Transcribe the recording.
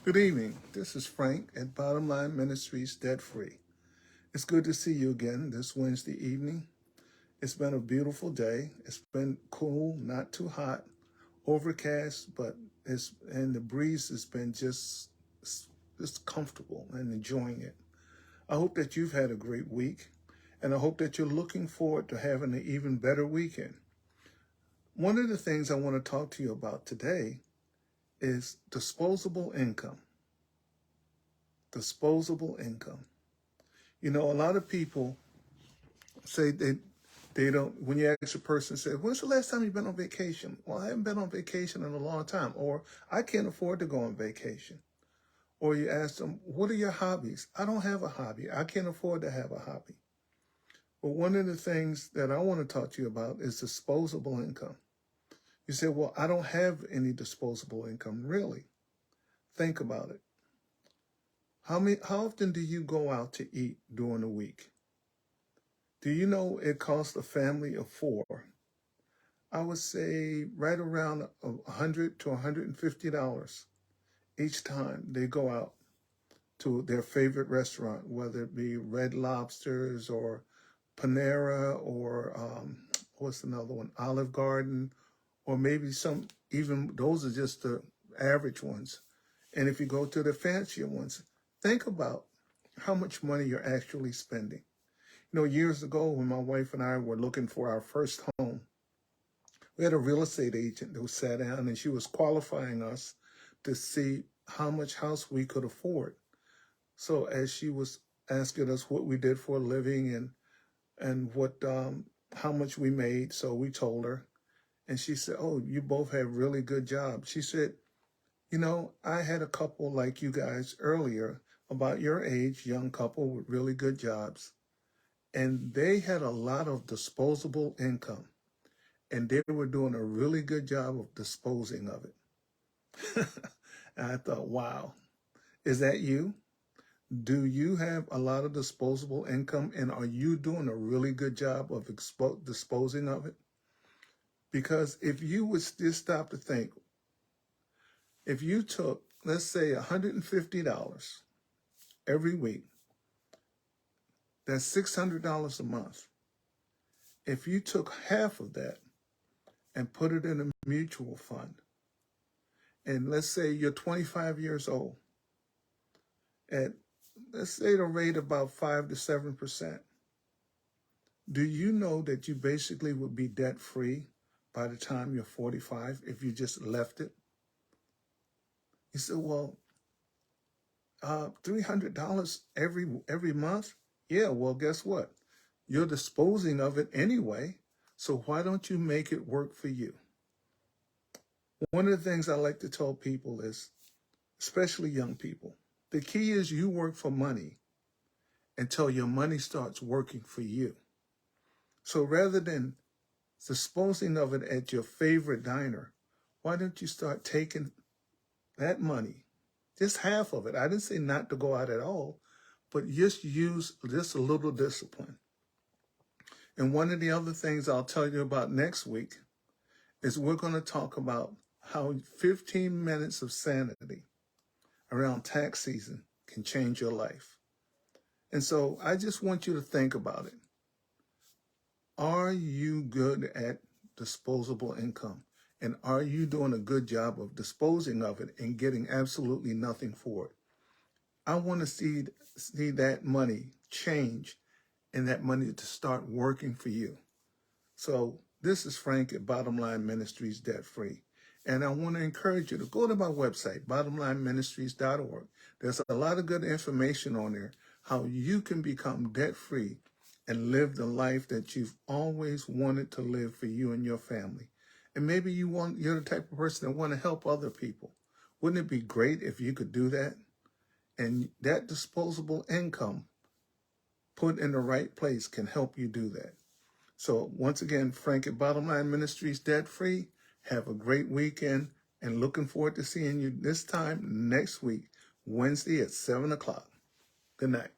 Good evening. This is Frank at Bottomline Ministries, Debt Free. It's good to see you again this Wednesday evening. It's been a beautiful day. It's been cool, not too hot, overcast, but the breeze has been just comfortable and enjoying it. I hope that you've had a great week, and I hope that you're looking forward to having an even better weekend. One of the things I want to talk to you about today is disposable income. Disposable income. You know, a lot of people say they don't, when you ask a person, say, when's the last time you've been on vacation? Well, I haven't been on vacation in a long time, or I can't afford to go on vacation. Or you ask them, what are your hobbies? I don't have a hobby. I can't afford to have a hobby. But one of the things that I want to talk to you about is disposable income. You say, well, I don't have any disposable income. Really? Think about it. How often do you go out to eat during the week? Do you know it costs a family of 4? I would say right around $100 to $150 each time they go out to their favorite restaurant, whether it be Red Lobsters or Panera or what's another one, Olive Garden, or maybe even those are just the average ones. And if you go to the fancier ones, think about how much money you're actually spending. You know, years ago when my wife and I were looking for our first home, we had a real estate agent who sat down and she was qualifying us to see how much house we could afford. So as she was asking us what we did for a living and what how much we made, so we told her. And she said, oh, you both have really good jobs. She said, you know, I had a couple like you guys earlier, about your age, young couple with really good jobs. And they had a lot of disposable income. And they were doing a really good job of disposing of it. And I thought, wow, is that you? Do you have a lot of disposable income? And are you doing a really good job of disposing of it? Because if you would just stop to think, if you took, let's say, $150 every week, that's $600 a month. If you took half of that and put it in a mutual fund, and let's say you're 25 years old, at, let's say, the rate about 5 to 7%, do you know that you basically would be debt-free by the time you're 45 if you just left it? You said, well, $300 every month? Yeah, well, guess what? You're disposing of it anyway, so why don't you make it work for you? One of the things I like to tell people is, especially young people, the key is you work for money until your money starts working for you. So rather than disposing of it at your favorite diner, why don't you start taking that money, just half of it? I didn't say not to go out at all, but just use just a little discipline. And one of the other things I'll tell you about next week is we're going to talk about how 15 minutes of sanity around tax season can change your life. And so I just want you to think about it. Are you good at disposable income? And are you doing a good job of disposing of it and getting absolutely nothing for it? I want to see that money change and that money to start working for you. So this is Frank at Bottomline Ministries, Debt Free. And I want to encourage you to go to my website, bottomlineministries.org. There's a lot of good information on there, how you can become debt free and live the life that you've always wanted to live for you and your family. And maybe you're the type of person that want to help other people. Wouldn't it be great if you could do that? And that disposable income put in the right place can help you do that. So once again, Frank at Bottomline Ministries, Debt Free. Have a great weekend and looking forward to seeing you this time next week, Wednesday at 7 o'clock. Good night.